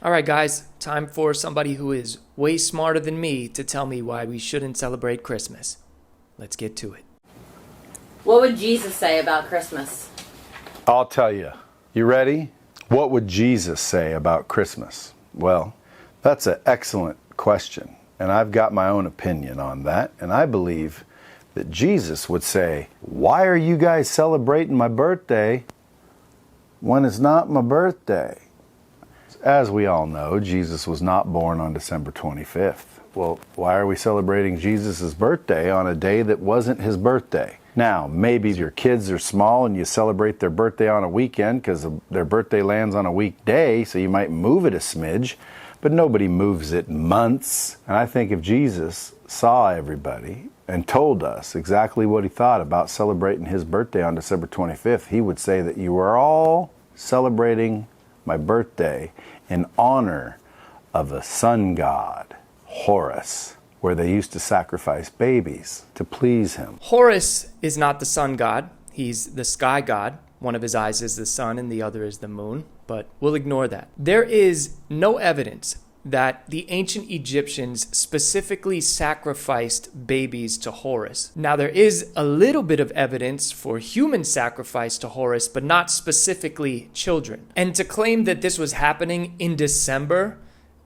All right, guys, time for somebody who is way smarter than me to tell me why we shouldn't celebrate Christmas. Let's get to it. What would Jesus say about Christmas? I'll tell you. You ready? What would Jesus say about Christmas? Well, that's an excellent question, and I've got my own opinion on that, and I believe that Jesus would say, "Why are you guys celebrating my birthday when it's not my birthday?" As we all know, Jesus was not born on December 25th. Well, why are we celebrating Jesus' birthday on a day that wasn't his birthday? Now, maybe your kids are small and you celebrate their birthday on a weekend because their birthday lands on a weekday, so you might move it a smidge, but nobody moves it months. And I think if Jesus saw everybody and told us exactly what he thought about celebrating his birthday on December 25th, he would say that you are all celebrating my birthday in honor of the sun god, Horus, where they used to sacrifice babies to please him. Horus is not the sun god. He's the sky god. One of his eyes is the sun and the other is the moon, but we'll ignore that. There is no evidence that the ancient Egyptians specifically sacrificed babies to Horus. Now, there is a little bit of evidence for human sacrifice to Horus, but not specifically children. And to claim that this was happening in December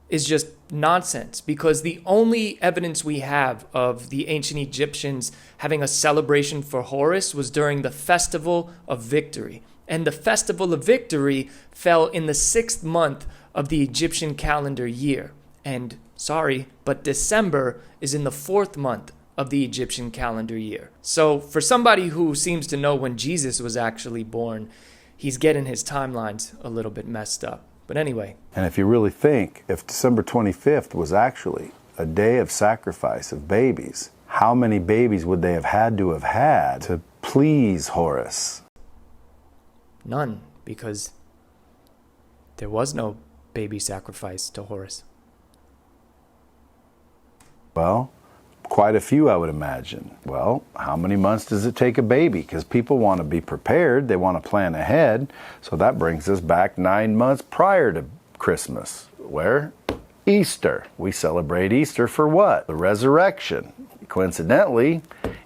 is just nonsense, because the only evidence we have of the ancient Egyptians having a celebration for Horus was during the Festival of Victory. And the Festival of Victory fell in the 6th month of the Egyptian calendar year. And sorry, but December is in the 4th month of the Egyptian calendar year. So for somebody who seems to know when Jesus was actually born, he's getting his timelines a little bit messed up. But anyway. And if you really think, if December 25th was actually a day of sacrifice of babies, how many babies would they have had to please Horus? None, because there was no baby sacrifice to Horus. Well, quite a few, I would imagine. Well, how many months does it take a baby? Because people want to be prepared. They want to plan ahead. So that brings us back 9 months prior to Christmas, where Easter. We celebrate Easter for what? The resurrection. Coincidentally,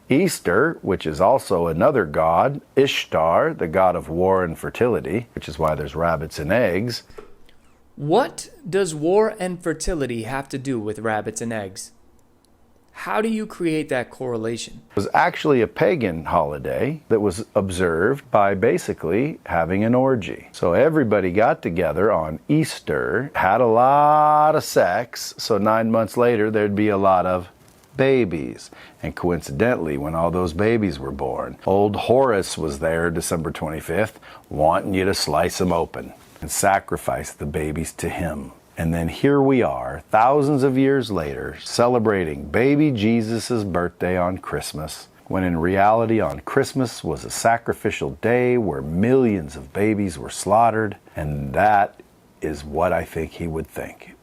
Easter, which is also another god, Ishtar, the god of war and fertility, which is why there's rabbits and eggs. What does war and fertility have to do with rabbits and eggs? How do you create that correlation? It was actually a pagan holiday that was observed by basically having an orgy. So everybody got together on Easter, had a lot of sex, so 9 months later there'd be a lot of babies. And coincidentally, when all those babies were born, old Horus was there December 25th, wanting you to slice them open and sacrifice the babies to him. And then here we are, thousands of years later, celebrating baby Jesus' birthday on Christmas, when in reality on Christmas was a sacrificial day where millions of babies were slaughtered. And that is what I think he would think.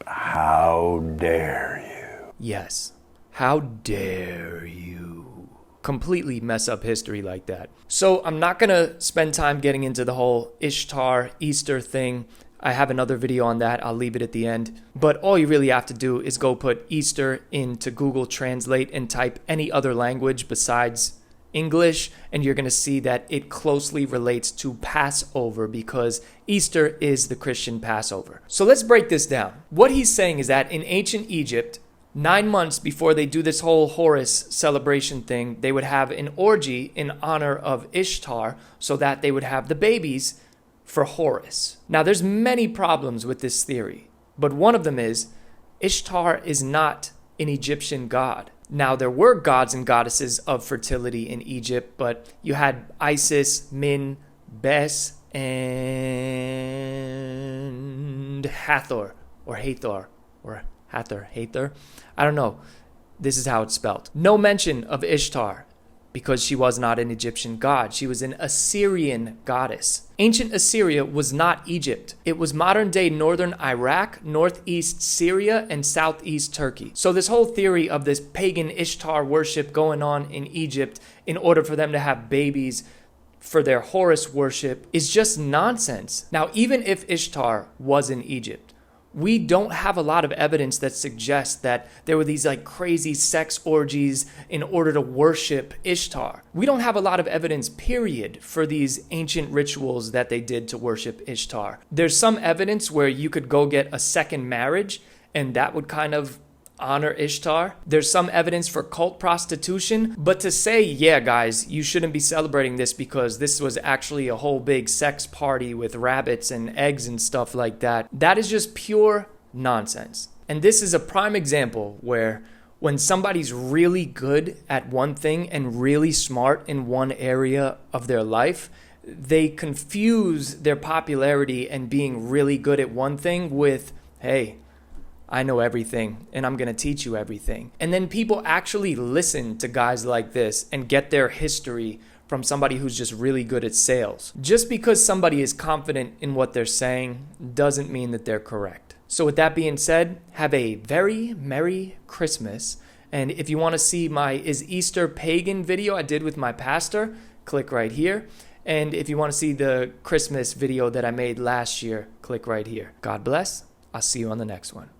How dare you? Yes. How dare you completely mess up history like that? So I'm not going to spend time getting into the whole Ishtar Easter thing. I have another video on that. I'll leave it at the end. But all you really have to do is go put Easter into Google Translate and type any other language besides English, and you're going to see that it closely relates to Passover, because Easter is the Christian Passover. So let's break this down. What he's saying is that in ancient Egypt, 9 months before they do this whole Horus celebration thing, they would have an orgy in honor of Ishtar so that they would have the babies for Horus. Now, there's many problems with this theory, but one of them is Ishtar is not an Egyptian god. Now, there were gods and goddesses of fertility in Egypt, but you had Isis, Min, Bes, and Hathor, or Hathor, or Hathor. I don't know. This is how it's spelled. No mention of Ishtar, because she was not an Egyptian god. She was an Assyrian goddess. Ancient Assyria was not Egypt. It was modern-day northern Iraq, northeast Syria, and southeast Turkey. So this whole theory of this pagan Ishtar worship going on in Egypt in order for them to have babies for their Horus worship is just nonsense. Now, even if Ishtar was in Egypt, we don't have a lot of evidence that suggests that there were these like crazy sex orgies in order to worship Ishtar. We don't have a lot of evidence, period, for these ancient rituals that they did to worship Ishtar. There's some evidence where you could go get a second marriage and that would kind of honor Ishtar. There's some evidence for cult prostitution, but to say, yeah, guys, you shouldn't be celebrating this because this was actually a whole big sex party with rabbits and eggs and stuff like that, that is just pure nonsense. And this is a prime example where when somebody's really good at one thing and really smart in one area of their life, they confuse their popularity and being really good at one thing with, hey, I know everything and I'm going to teach you everything. And then people actually listen to guys like this and get their history from somebody who's just really good at sales. Just because somebody is confident in what they're saying doesn't mean that they're correct. So with that being said, have a very Merry Christmas. And if you want to see my Is Easter Pagan video I did with my pastor, click right here. And if you want to see the Christmas video that I made last year, click right here. God bless. I'll see you on the next one.